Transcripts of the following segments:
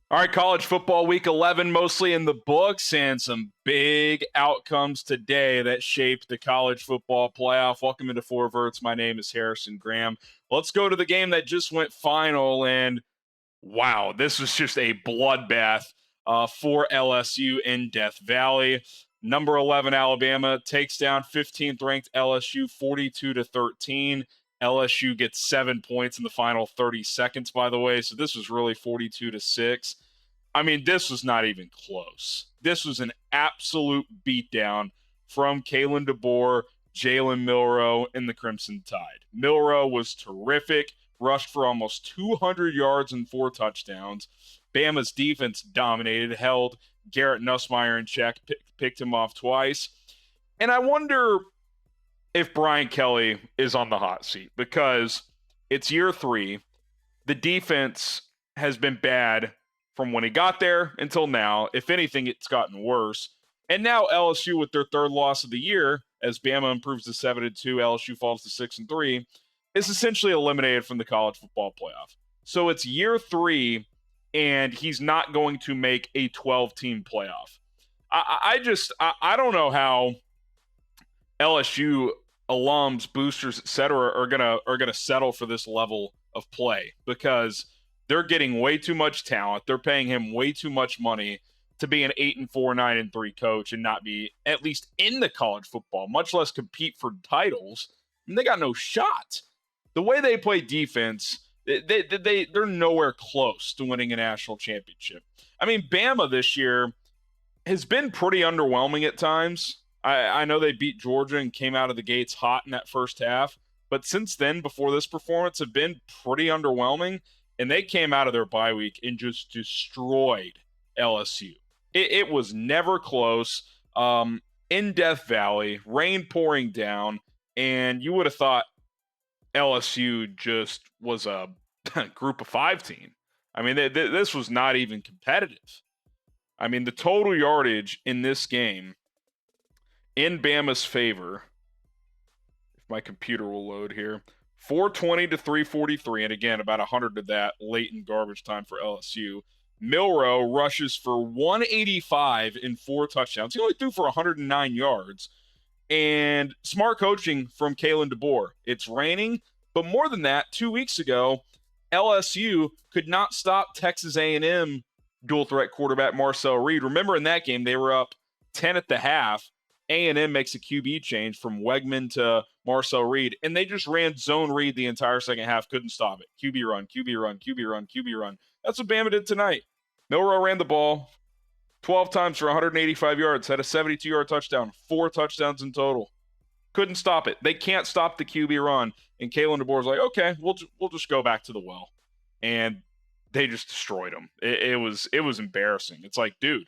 All right, college football week 11 mostly in the books, and some big outcomes today that shaped the college football playoff. Welcome into Four Verts. My name is Harrison Graham. Let's go to the game that just went final, and wow, this was just a bloodbath for LSU in Death Valley. Number 11 Alabama takes down 15th ranked LSU 42-13. LSU gets 7 points in the final 30 seconds, by the way. So this was really 42-6. I mean, this was not even close. This was an absolute beatdown from Kalen DeBoer, Jalen Milroe, and the Crimson Tide. Milroe was terrific, rushed for almost 200 yards and 4 touchdowns. Bama's defense dominated, held Garrett Nussmeier in check, picked him off twice. And I wonder if Brian Kelly is on the hot seat because it's year 3. The defense has been bad from when he got there until now. If anything, it's gotten worse. And now LSU, with their third loss of the year, as Bama improves to 7-2, LSU falls to 6-3, is essentially eliminated from the college football playoff. So it's year 3, and he's not going to make a 12-team playoff. I don't know how LSU alums, boosters, etc., are gonna settle for this level of play because they're getting way too much talent. They're paying him way too much money to be an 8-4, 9-3 coach and not be at least in the college football, much less compete for titles. And they got no shot. The way they play defense, they're nowhere close to winning a national championship. I mean, Bama this year has been pretty underwhelming at times. I know they beat Georgia and came out of the gates hot in that first half, but since then, before this performance, have been pretty underwhelming. And they came out of their bye week and just destroyed LSU. It was never close. In Death Valley, rain pouring down, and you would have thought LSU just was a group of 5 team. I mean, this was not even competitive. I mean, the total yardage in this game in Bama's favor, if my computer will load here, 420 to 343, and again, about 100 of that late in garbage time for LSU. Milroe rushes for 185 in 4 touchdowns. He only threw for 109 yards. And smart coaching from Kalen DeBoer. It's raining, but more than that, 2 weeks ago, LSU could not stop Texas A&M dual threat quarterback Marcel Reed. Remember in that game, they were up 10 at the half. A&M makes a QB change from Wegman to Marcel Reed, and they just ran zone read the entire second half, couldn't stop it. QB run, QB run, QB run, QB run. That's what Bama did tonight. Milroe ran the ball 12 times for 185 yards, had a 72-yard touchdown, 4 touchdowns in total. Couldn't stop it. They can't stop the QB run. And Kalen DeBoer's like, okay, we'll just go back to the well. And they just destroyed him. It was embarrassing. It's like, dude,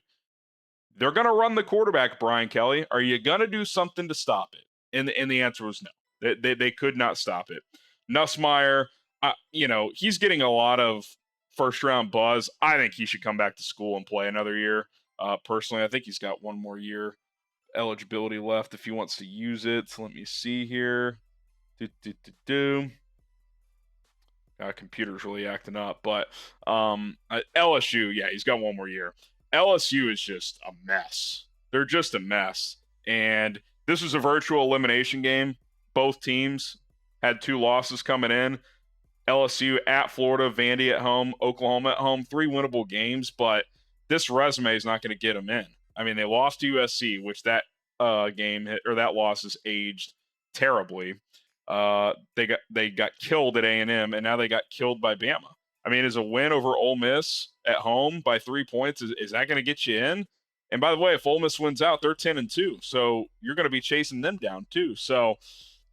they're going to run the quarterback, Brian Kelly. Are you going to do something to stop it? And the answer was no. They could not stop it. Nussmeier, he's getting a lot of first-round buzz. I think he should come back to school and play another year. Personally, I think he's got 1 more year eligibility left if he wants to use it. So let me see here. Computer's really acting up. But LSU, yeah, he's got 1 more year. LSU is just a mess. They're just a mess. And this was a virtual elimination game. Both teams had 2 losses coming in. LSU at Florida, Vandy at home, Oklahoma at home, 3 winnable games, but this resume is not going to get them in. I mean, they lost to USC, which that that loss is aged terribly. They got killed at A&M, and now they got killed by Bama. I mean, is a win over Ole Miss at home by 3 points, is that going to get you in? And by the way, if Ole Miss wins out, they're 10-2, so you're going to be chasing them down too. So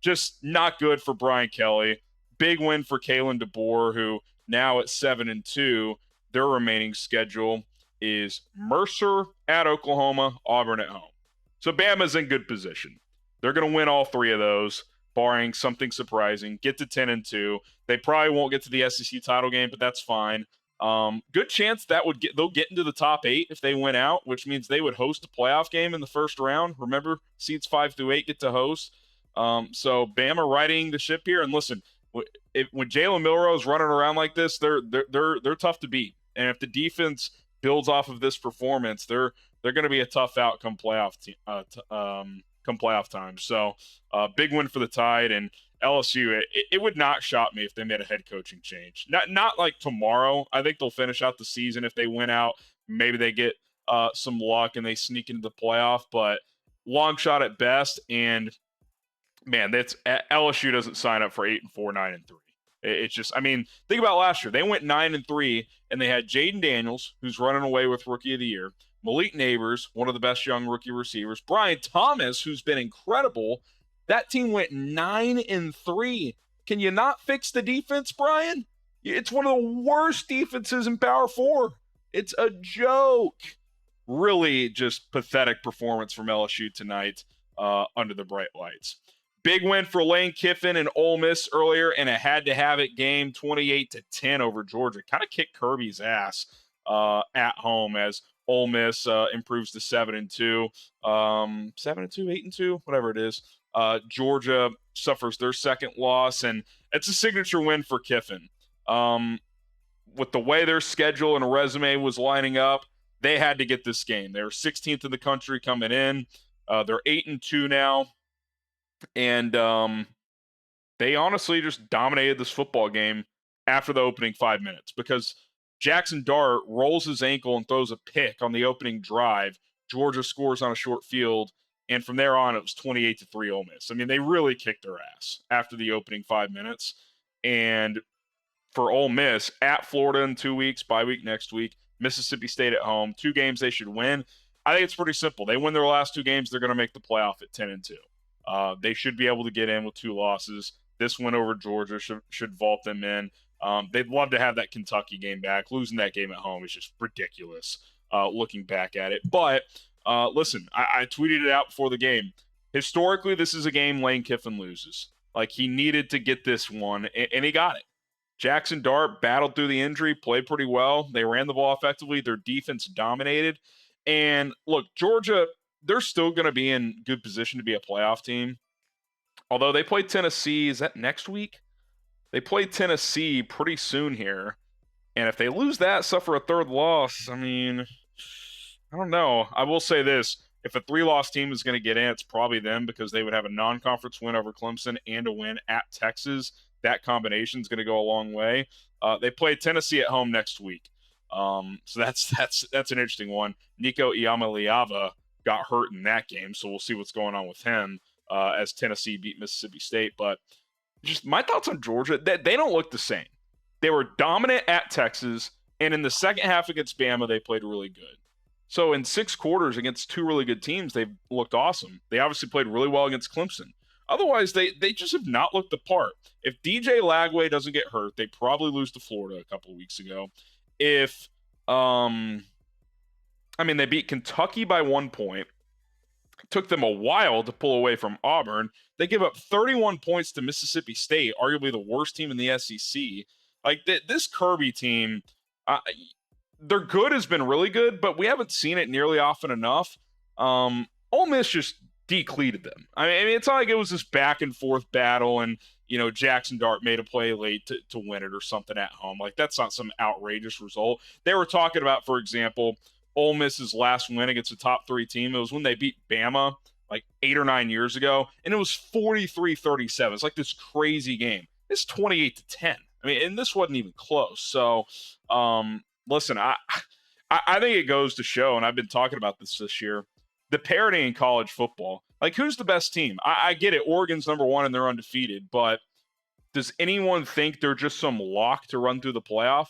just not good for Brian Kelly. Big win for Kalen DeBoer, who now at 7-2, their remaining schedule is Mercer at Oklahoma, Auburn at home. So Bama's in good position. They're going to win all 3 of those, barring something surprising, get to 10-2. They probably won't get to the SEC title game, but that's fine. Good chance that they'll get into the top 8 if they win out, which means they would host a playoff game in the first round. Remember, seeds 5 through 8 get to host. So Bama riding the ship here. And listen, when Jalen Milroe is running around like this, they're tough to beat. And if the defense builds off of this performance, they're going to be a tough out come playoff time. So big win for the Tide, and LSU. It would not shock me if they made a head coaching change. Not like tomorrow. I think they'll finish out the season. If they win out, maybe they get some luck and they sneak into the playoff, but long shot at best. And man, that's LSU doesn't sign up for 8-4, 9-3. It's just, I mean, think about last year. They went 9-3, and they had Jaden Daniels, who's running away with Rookie of the Year, Malik Neighbors, one of the best young rookie receivers, Brian Thomas, who's been incredible. That team went 9-3. Can you not fix the defense, Brian? It's one of the worst defenses in Power 4. It's a joke. Really just pathetic performance from LSU tonight under the bright lights. Big win for Lane Kiffin and Ole Miss earlier in a had-to-have-it game, 28-10 over Georgia. Kind of kicked Kirby's ass at home as Ole Miss improves to 7-2, 7-2, 8-2, whatever it is. Georgia suffers their second loss, and it's a signature win for Kiffin. With the way their schedule and resume was lining up, they had to get this game. They were 16th in the country coming in. They're 8-2 now. And they honestly just dominated this football game after the opening 5 minutes because Jackson Dart rolls his ankle and throws a pick on the opening drive. Georgia scores on a short field, and from there on, it was 28-3 Ole Miss. I mean, they really kicked their ass after the opening 5 minutes. And for Ole Miss, at Florida in 2 weeks, bye week next week, Mississippi State at home, 2 games they should win. I think it's pretty simple. They win their last 2 games, they're going to make the playoff at 10-2. They should be able to get in with 2 losses. This win over Georgia should vault them in. They'd love to have that Kentucky game back. Losing that game at home is just ridiculous looking back at it. But listen, I tweeted it out before the game. Historically, this is a game Lane Kiffin loses. Like, he needed to get this one, and he got it. Jackson Dart battled through the injury, played pretty well. They ran the ball effectively. Their defense dominated. And look, Georgia, they're still going to be in good position to be a playoff team. Although they play Tennessee, is that next week? They play Tennessee pretty soon here. And if they lose that, suffer a third loss, I mean, I don't know. I will say this. If a 3-loss team is going to get in, it's probably them because they would have a non-conference win over Clemson and a win at Texas. That combination is going to go a long way. They play Tennessee at home next week. So that's an interesting one. Nico Iamaleava got hurt in that game, so we'll see what's going on with him as Tennessee beat Mississippi State. But just my thoughts on Georgia, they don't look the same. They were dominant at Texas, and in the second half against Bama, they played really good. So in 6 quarters against 2 really good teams, they've looked awesome. They obviously played really well against Clemson. Otherwise, they just have not looked the part. If DJ Lagway doesn't get hurt, they probably lose to Florida a couple of weeks ago. If they beat Kentucky by 1 point. It took them a while to pull away from Auburn. They give up 31 points to Mississippi State, arguably the worst team in the SEC. Like, this Kirby team, their good has been really good, but we haven't seen it nearly often enough. Ole Miss just decleated them. I mean, it's not like it was this back and forth battle and, Jackson Dart made a play late to win it or something at home. Like, that's not some outrageous result. They were talking about, for example, Ole Miss's last win against a top 3 team. It was when they beat Bama like 8 or 9 years ago, and it was 43-37. It's like this crazy game. It's 28-10. I mean, and this wasn't even close. So, listen, I think it goes to show, and I've been talking about this year, the parity in college football. Like, who's the best team? I get it. Oregon's number 1 and they're undefeated, but does anyone think they're just some lock to run through the playoff?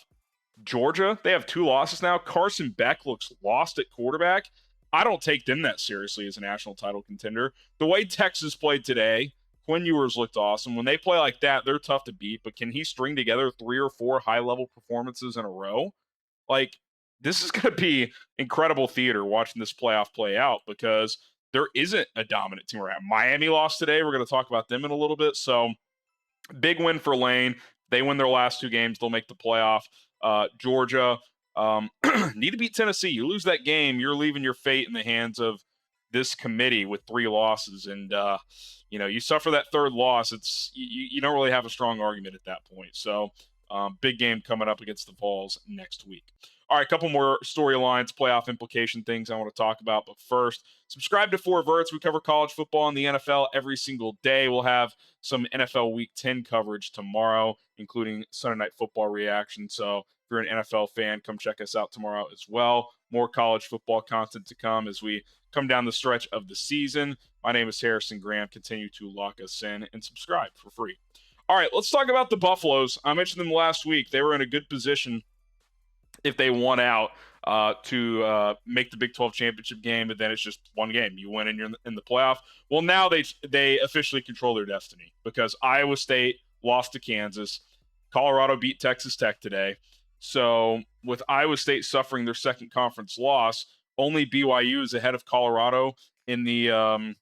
Georgia, they have 2 losses now. Carson Beck looks lost at quarterback. I don't take them that seriously as a national title contender. The way Texas played today, Quinn Ewers looked awesome. When they play like that, they're tough to beat, but can he string together 3 or 4 high-level performances in a row? Like, this is going to be incredible theater watching this playoff play out because there isn't a dominant team around. Miami lost today. We're going to talk about them in a little bit. So, big win for Lane. They win their last 2 games. They'll make the playoff. Georgia need to beat Tennessee. You lose that game, you're leaving your fate in the hands of this committee with 3 losses. And, you suffer that 3rd loss. It's you don't really have a strong argument at that point. So, big game coming up against the Vols next week. All right, a couple more storylines, playoff implication things I want to talk about. But first, subscribe to Four Verts. We cover college football and the NFL every single day. We'll have some NFL Week 10 coverage tomorrow, including Sunday Night Football reaction. So if you're an NFL fan, come check us out tomorrow as well. More college football content to come as we come down the stretch of the season. My name is Harrison Graham. Continue to lock us in and subscribe for free. All right, let's talk about the Buffaloes. I mentioned them last week. They were in a good position if they won out to make the Big 12 championship game, and then it's just one game. You win and you're in the playoff. Well, now they officially control their destiny because Iowa State lost to Kansas. Colorado beat Texas Tech today. So with Iowa State suffering their second conference loss, only BYU is ahead of Colorado in the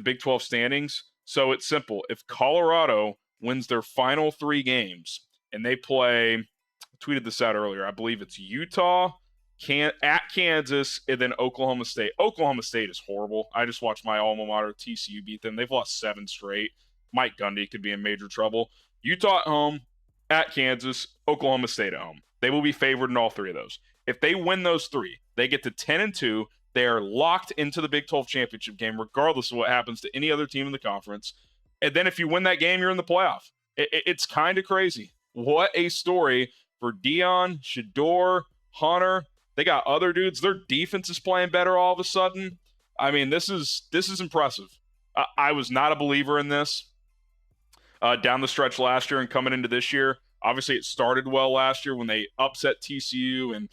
Big 12 standings. So it's simple. If Colorado wins their final 3 games and they play, I tweeted this out earlier, I believe it's Utah, at Kansas, and then Oklahoma State. Oklahoma State is horrible. I just watched my alma mater, TCU, beat them. They've lost 7 straight. Mike Gundy could be in major trouble. Utah at home, at Kansas, Oklahoma State at home. They will be favored in all 3 of those. If they win those 3, they get to 10-2. They are locked into the Big 12 championship game, regardless of what happens to any other team in the conference. And then if you win that game, you're in the playoff. It's kind of crazy. What a story for Dion, Shedeur, Hunter. They got other dudes. Their defense is playing better all of a sudden. I mean, this is impressive. I was not a believer in this down the stretch last year and coming into this year. Obviously, it started well last year when they upset TCU and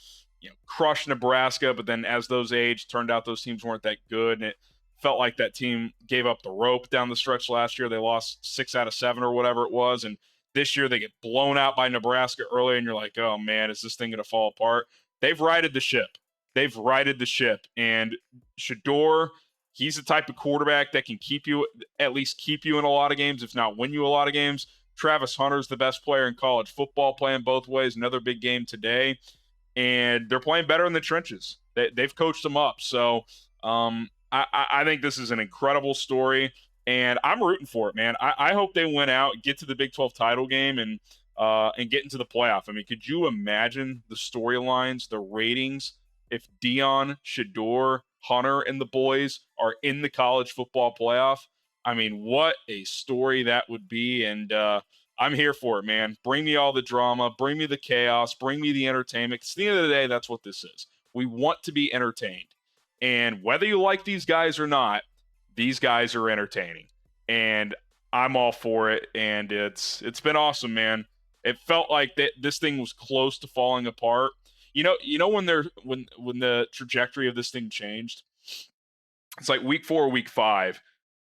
crushed Nebraska. But then as those aged, turned out those teams weren't that good, and it felt like that team gave up the rope down the stretch last year. They lost 6 out of 7 or whatever it was, and this year they get blown out by Nebraska early, and you're like, oh man, is this thing going to fall apart? They've righted the ship. And Shedeur, he's the type of quarterback that can at least keep you in a lot of games, if not win you a lot of games. Travis Hunter's the best player in college football, playing both ways. Another big game today, and they're playing better in the trenches. They've coached them up. So I think this is an incredible story, and I'm rooting for it, man. I hope they win out, get to the Big 12 title game, and get into the playoff. I mean, could you imagine the storylines, the ratings, if Dion, Shedeur, Hunter, and the boys are in the college football playoff? I mean, what a story that would be, and I'm here for it, man. Bring me all the drama, bring me the chaos, bring me the entertainment. 'Cause at the end of the day, that's what this is. We want to be entertained. And whether you like these guys or not, these guys are entertaining. And I'm all for it. And it's been awesome, man. It felt like this thing was close to falling apart. You know when the trajectory of this thing changed? It's like week 4, week 5.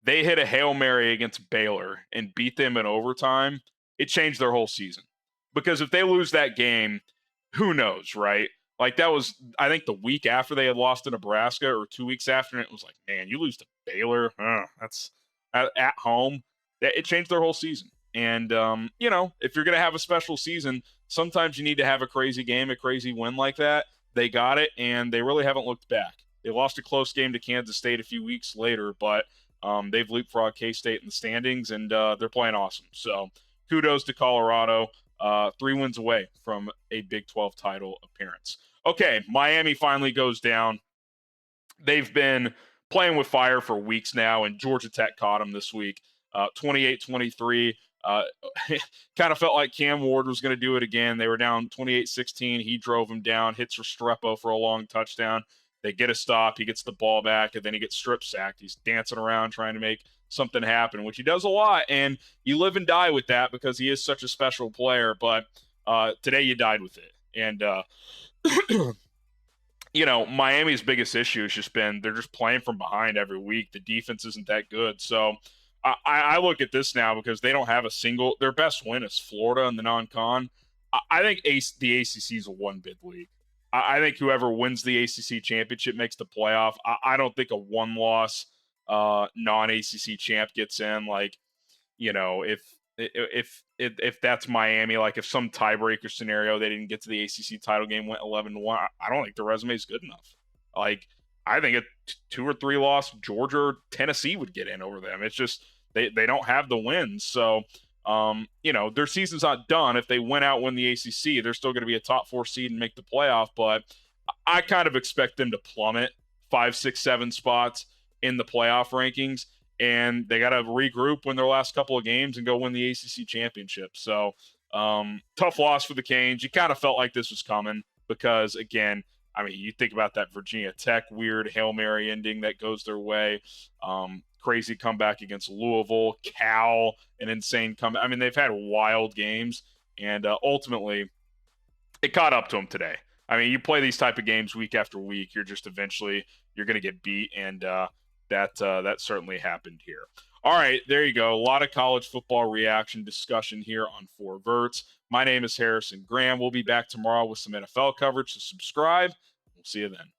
They hit a Hail Mary against Baylor and beat them in overtime. It changed their whole season. Because if they lose that game, who knows, right? Like that was, I think, the week after they had lost to Nebraska, or 2 weeks after, and it was like, man, you lose to Baylor, that's at home. It changed their whole season. And if you're gonna have a special season, sometimes you need to have a crazy game, a crazy win like that. They got it, and they really haven't looked back. They lost a close game to Kansas State a few weeks later, but they've leapfrogged K-State in the standings, and they're playing awesome. So kudos to Colorado. 3 wins away from a Big 12 title appearance. Okay, Miami finally goes down. They've been playing with fire for weeks now, and Georgia Tech caught them this week, 28-23. Kind of felt like Cam Ward was going to do it again. They were down 28-16. He drove him down, hits Restrepo for a long touchdown. They get a stop. He gets the ball back, and then he gets strip sacked. He's dancing around trying to make something happen, which he does a lot, and you live and die with that because he is such a special player. But today you died with it. And Miami's biggest issue has just been they're just playing from behind every week. The defense isn't that good. So I look at this now because they don't have their best win is Florida in the non-con. I think the ACC is a one-bid league. I think whoever wins the ACC championship makes the playoff. I don't think a one-loss non-ACC champ gets in. Like, if that's Miami, like if some tiebreaker scenario they didn't get to the ACC title game, went 11-1, I don't think the resume is good enough. Like, I think a 2 or 3 loss Georgia or Tennessee would get in over them. It's just they don't have the wins. So Their season's not done. If they win out, win the ACC, they're still going to be a top 4 seed and make the playoff. But I kind of expect them to plummet 5, 6, 7 spots in the playoff rankings, and they got to regroup, win their last couple of games, and go win the ACC championship. So tough loss for the Canes. You kind of felt like this was coming because, again, I mean, you think about that Virginia Tech weird Hail Mary ending that goes their way. Crazy comeback against Louisville. Cal, an insane comeback. I mean, they've had wild games, and ultimately it caught up to them today. I mean, you play these type of games week after week, you're just eventually you're going to get beat, and that certainly happened here. All right, there you go. A lot of college football reaction discussion here on 4 Verts. My name is Harrison Graham. We'll be back tomorrow with some NFL coverage, so subscribe. We'll see you then.